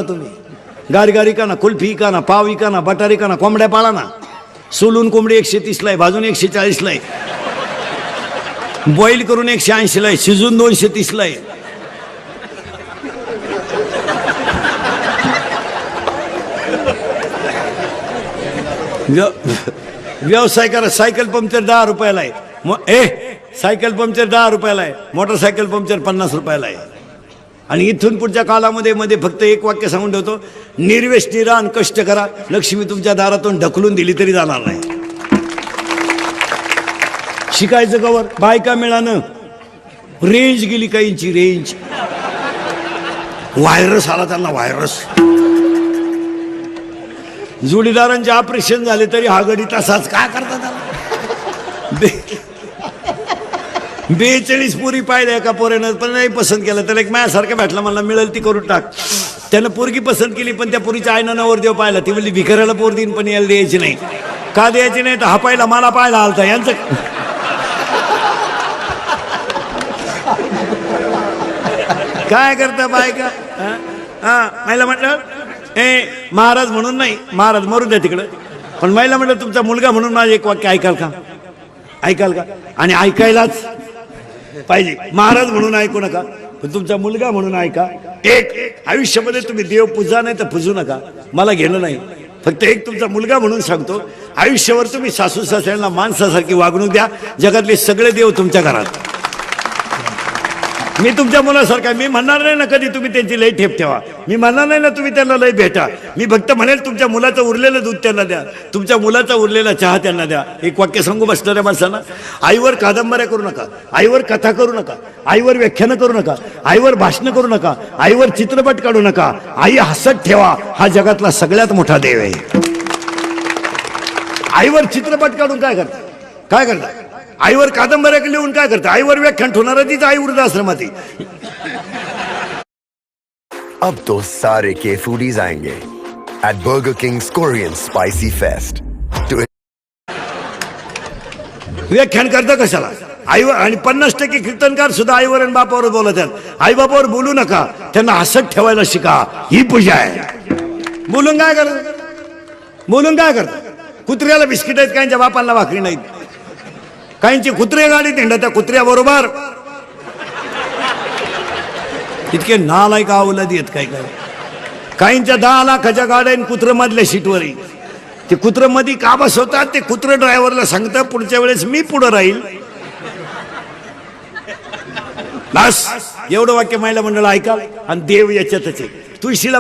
तुम्ही गारी गारी का ना, कुल्फी का ना, पाव का ना, बटारी का ना, कोंबड्या पाळा ना. सोलून कोंबडी 130 ला आहे, भाजून 140 ला आहे, बॉईल करून 180 ला आहे, शिजून 230 ला आहे. व्यवसाय करा. सायकल पंक्चर 10 रुपयाला आहे. सायकल पंक्चर 10 रुपयाला आहे, मोटरसायकल पंक्चर 50 रुपयाला आहे. आणि इथून पुढच्या काळामध्ये फक्त एक वाक्य सांगून ठेवतो, निर्वेशनी रान कष्ट करा, लक्ष्मी तुमच्या दारातून ढकलून दिली तरी जाणार नाही. शिकायचं कवर, बायका मिळानं, रेंज गेली काहींची, रेंज. व्हायरस आला त्यांना, व्हायरस. जोडीदारांचे ऑपरेशन झाले तरी हा गडी तसाच. काय करता त्याला? 42 पोरी पाहिल्या एका पोऱ्यानं, पण नाही पसंत केलं. त्याला एक माझ्यासारखं भेटला, मला मिळेल ती करून टाक. त्यानं पोरगी पसंत केली, पण त्या पोरीच्या आईनं नवरदेव पाहिला. ती म्हणली भिकाऱ्याला पोर देईन पण याला द्यायची नाही. का द्यायची नाही? तर हा पाहिला, मला पाहिला आलता. यांचं काय करता बायका? महिला म्हटलं महाराज म्हणून नाही, महाराज मरू द्या तिकडं, पण महिला म्हटलं तुमचा मुलगा म्हणून माझं एक वाक्य ऐकाल का? ऐकाल का? आणि ऐकायलाच पाहिजे. महाराज म्हणून ऐकू नका, पण तुमचा मुलगा म्हणून ऐका. एक आयुष्यामध्ये तुम्ही देव पूजा नाही तर पूजू नका, मला घेणं नाही. फक्त एक तुमचा मुलगा म्हणून सांगतो, आयुष्यावर तुम्ही सासू सासऱ्यांना माणसासारखी वागणूक द्या. जगातले सगळे देव तुमच्या घरात. मी तुमच्या मुलासारखा, मी म्हणणार नाही ना कधी तुम्ही त्यांची लई ठेप ठेवा, मी म्हणणार नाही ना तुम्ही त्यांना लई भेटा. मी फक्त म्हणेल तुमच्या मुलाचं उरलेलं दूध त्यांना द्या, तुमच्या मुलाचा उरलेला चहा त्यांना द्या. एक वाक्य सांगू बसणाऱ्या माणसांना, आईवर कादंबऱ्या करू नका, आईवर कथा करू नका, आईवर व्याख्यानं करू नका, आईवर भाषण करू नका, आईवर चित्रपट काढू नका. आई हसत ठेवा, हा जगातला सगळ्यात मोठा देव आहे. आईवर चित्रपट काढून काय करता? काय करता? आईवर कादंबऱ्या लिहून काय करता? आईवर व्याख्यान ठेवणारा तीच आई वृद्धाश्रमात. अब तो सारे के फूडीज आएंगे at Burger King's Korean Spicy Fest. व्याख्यान करता कशाला? आईवर. आणि 50% कीर्तनकार सुद्धा आईवर आणि बापावर बोलत आहेत. आई बापावर बोलू नका, त्यांना हसत ठेवायला शिका, ही पूजा आहे. बोलून काय करत? बोलून काय करता? कुत्र्याला बिस्किट आहेत, काहींच्या बापांना भाकरी नाहीत. काहींची कुत्रे गाडीत हिंडत, त्या कुत्र्याबरोबर. इतके नालायक अवलादी आहेत काय काय. काहींच्या 10 लाखाच्या गाड्या कुत्र मधल्या सीटवर. ते कुत्र मध्ये का बसवतात? ते कुत्र ड्रायव्हरला सांगतं पुढच्या वेळेस मी पुढे राहील. बस एवढं वाक्य महिला मंडळ ऐका. आणि देव याच्यातच आहे. तुळशीला